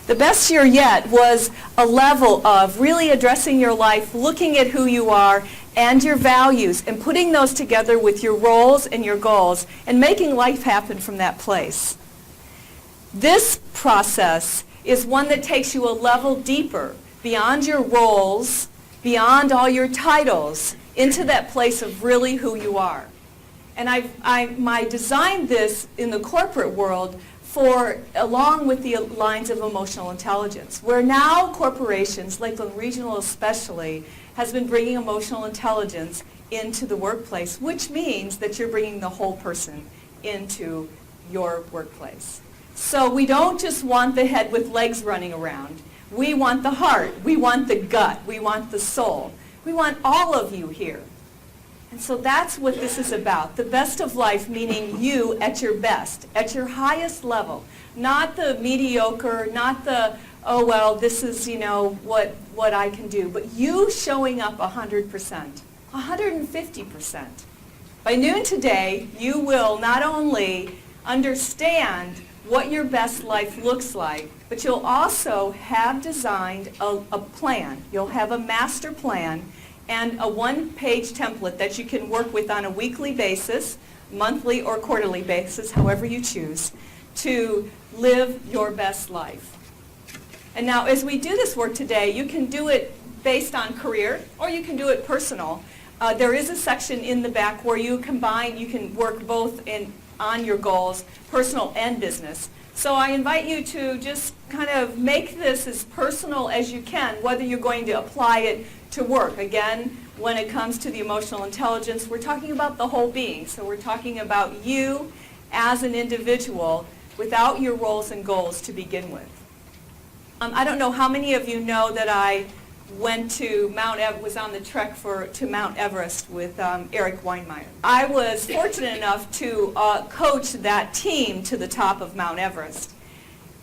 The best year yet was a level of really addressing your life, looking at who you are and your values, and putting those together with your roles and your goals, and making life happen from that place. This process is one that takes you a level deeper, beyond your roles, beyond all your titles, into that place of really who you are. And I designed this in the corporate world along with the lines of emotional intelligence, where now corporations, Lakeland Regional especially, has been bringing emotional intelligence into the workplace, which means that you're bringing the whole person into your workplace. So we don't just want the head with legs running around. We want the heart. We want the gut. We want the soul. We want all of you here. And so that's what this is about. The best of life, meaning you at your best, at your highest level. Not the mediocre, not the, oh, well, this is, what I can do. But you showing up 100%, 150%. By noon today, you will not only understand what your best life looks like, but you'll also have designed a plan. You'll have a master plan and a one-page template that you can work with on a weekly basis, monthly or quarterly basis, however you choose, to live your best life. And now, as we do this work today, you can do it based on career, or you can do it personal. There is a section in the back where you can work both on your goals, personal and business. So I invite you to just kind of make this as personal as you can, whether you're going to apply it to work. Again, when it comes to the emotional intelligence, we're talking about the whole being. So we're talking about you as an individual without your roles and goals to begin with. I don't know how many of you know that I went to was on the trek to Mount Everest with Eric Weinmeier. I was fortunate enough to coach that team to the top of Mount Everest.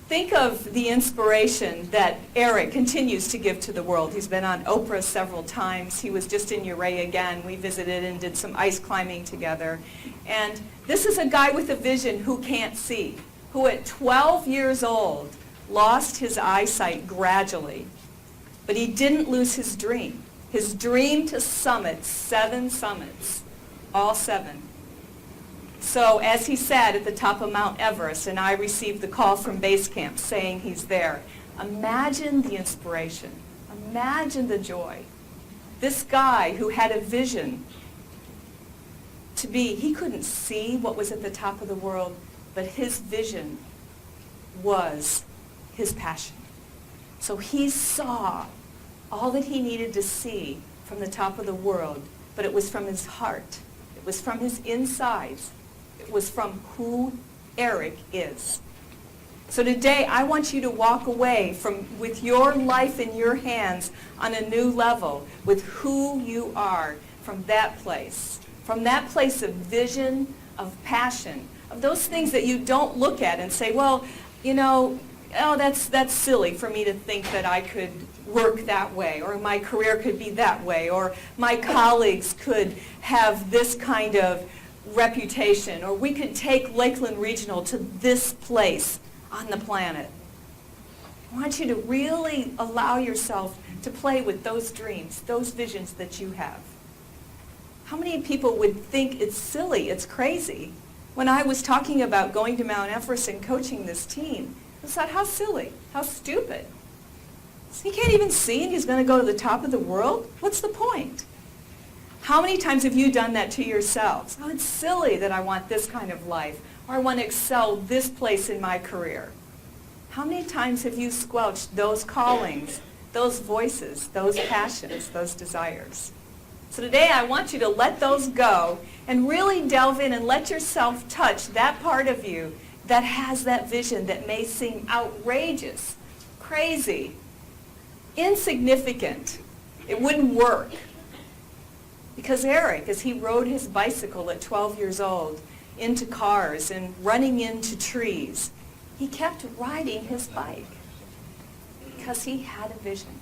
Think of the inspiration that Eric continues to give to the world. He's been on Oprah several times. He was just in Uray again. We visited and did some ice climbing together. And this is a guy with a vision who can't see, who at 12 years old lost his eyesight gradually. But he didn't lose his dream to summit 7 summits, all 7. So as he sat at the top of Mount Everest, and I received the call from base camp saying he's there, imagine the inspiration, imagine the joy. This guy who had a vision he couldn't see what was at the top of the world, but his vision was his passion. So he saw all that he needed to see from the top of the world, but it was from his heart. It was from his insides. It was from who Eric is. So today, I want you to walk away with your life in your hands on a new level with who you are from that place of vision, of passion, of those things that you don't look at and say, well, that's silly for me to think that I could work that way, or my career could be that way, or my colleagues could have this kind of reputation, or we could take Lakeland Regional to this place on the planet. I want you to really allow yourself to play with those dreams, those visions that you have. How many people would think it's silly, it's crazy? When I was talking about going to Mount Everest and coaching this team, I thought, how silly, how stupid. He can't even see and he's going to go to the top of the world? What's the point? How many times have you done that to yourselves? Oh, it's silly that I want this kind of life, or I want to excel this place in my career. How many times have you squelched those callings, those voices, those passions, those desires? So today I want you to let those go and really delve in and let yourself touch that part of you that has that vision that may seem outrageous, crazy, insignificant. It wouldn't work. Because Eric, as he rode his bicycle at 12 years old into cars and running into trees, he kept riding his bike because he had a vision.